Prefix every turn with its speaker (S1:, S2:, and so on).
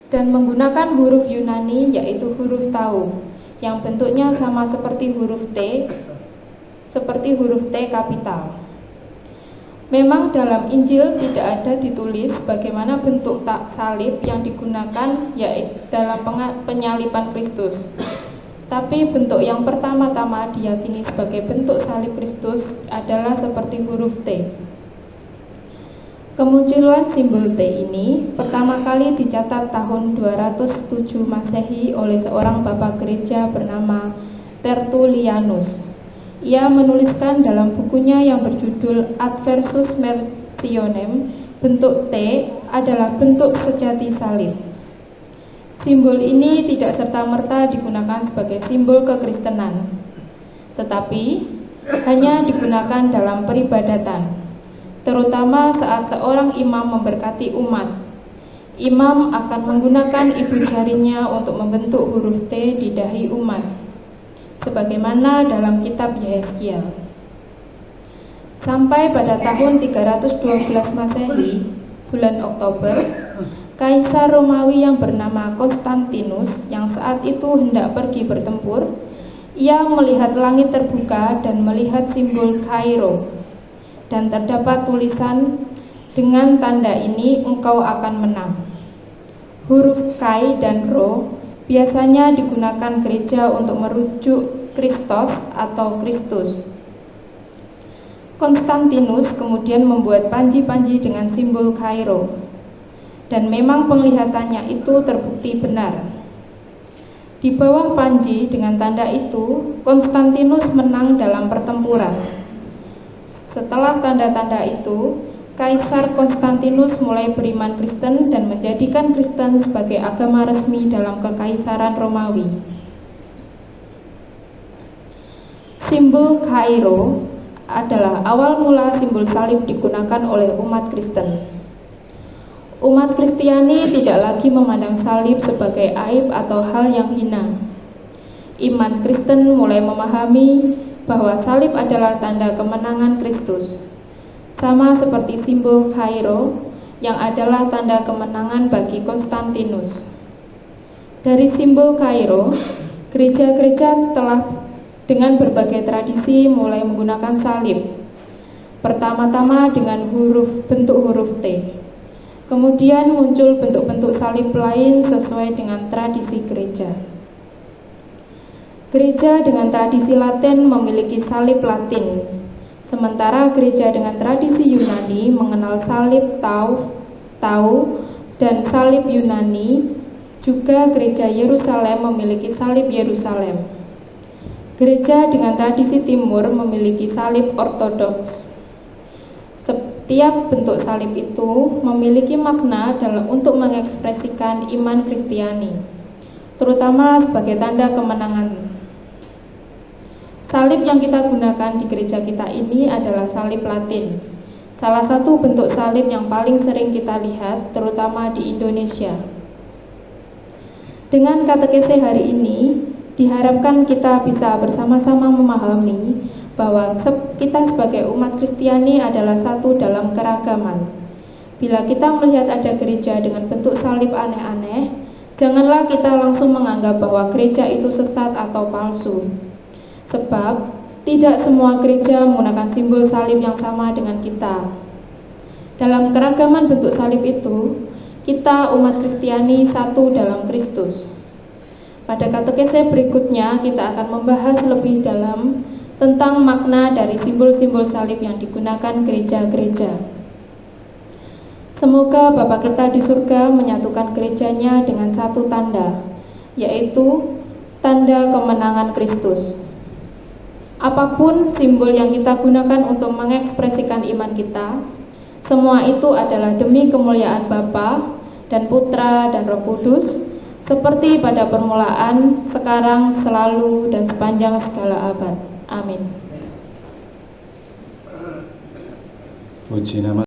S1: dan menggunakan huruf Yunani yaitu huruf tau yang bentuknya sama seperti huruf T kapital. Memang dalam Injil tidak ada ditulis bagaimana bentuk salib yang digunakan yaitu dalam penyaliban Kristus. Tapi bentuk yang pertama-tama diyakini sebagai bentuk salib Kristus adalah seperti huruf T. Kemunculan simbol T ini pertama kali dicatat tahun 207 Masehi oleh seorang bapak gereja bernama Tertullianus. Ia menuliskan dalam bukunya yang berjudul Adversus Mercionem, bentuk T adalah bentuk sejati salib. Simbol ini tidak serta-merta digunakan sebagai simbol kekristenan, tetapi hanya digunakan dalam peribadatan, terutama saat seorang imam memberkati umat. Imam akan menggunakan ibu jarinya untuk membentuk huruf T di dahi umat, sebagaimana dalam kitab Yehezkiel. Sampai pada tahun 312 Masehi, bulan Oktober, Kaisar Romawi yang bernama Konstantinus yang saat itu hendak pergi bertempur, ia melihat langit terbuka dan melihat simbol Kairo, dan terdapat tulisan, "Dengan tanda ini engkau akan menang." Huruf Kai dan Ro biasanya digunakan gereja untuk merujuk Kristos atau Kristus. Konstantinus kemudian membuat panji-panji dengan simbol Kairo, dan memang penglihatannya itu terbukti benar. Di bawah panji dengan tanda itu, Konstantinus menang dalam pertempuran. Setelah tanda-tanda itu, Kaisar Konstantinus mulai beriman Kristen dan menjadikan Kristen sebagai agama resmi dalam Kekaisaran Romawi. Simbol Kairo adalah awal mula simbol salib digunakan oleh umat Kristen. Umat Kristiani tidak lagi memandang salib sebagai aib atau hal yang hina. Iman Kristen mulai memahami bahwa salib adalah tanda kemenangan Kristus, sama seperti simbol Kairo yang adalah tanda kemenangan bagi Konstantinus. Dari simbol Kairo, gereja-gereja telah dengan berbagai tradisi mulai menggunakan salib. Pertama-tama dengan bentuk huruf T. Kemudian muncul bentuk-bentuk salib lain sesuai dengan tradisi gereja. Gereja dengan tradisi Latin memiliki salib Latin, sementara gereja dengan tradisi Yunani mengenal salib Tau dan salib Yunani. Juga gereja Yerusalem memiliki salib Yerusalem. Gereja dengan tradisi Timur memiliki salib ortodoks. Setiap bentuk salib itu memiliki makna untuk mengekspresikan iman Kristiani, terutama sebagai tanda kemenangan. Salib yang kita gunakan di gereja kita ini adalah salib Latin, salah satu bentuk salib yang paling sering kita lihat, terutama di Indonesia. Dengan katekese hari ini, diharapkan kita bisa bersama-sama memahami bahwa kita sebagai umat Kristiani adalah satu dalam keragaman. Bila kita melihat ada gereja dengan bentuk salib aneh-aneh, janganlah kita langsung menganggap bahwa gereja itu sesat atau palsu. Sebab tidak semua gereja menggunakan simbol salib yang sama dengan kita. Dalam keragaman bentuk salib itu, kita umat Kristiani satu dalam Kristus. Pada katekese berikutnya kita akan membahas lebih dalam tentang makna dari simbol-simbol salib yang digunakan gereja-gereja. Semoga Bapa kita di surga menyatukan gerejanya dengan satu tanda, yaitu tanda kemenangan Kristus. Apapun simbol yang kita gunakan untuk mengekspresikan iman kita, semua itu adalah demi kemuliaan Bapa dan Putra dan Roh Kudus, seperti pada permulaan, sekarang, selalu, dan sepanjang segala abad. Amin.
S2: Puji nama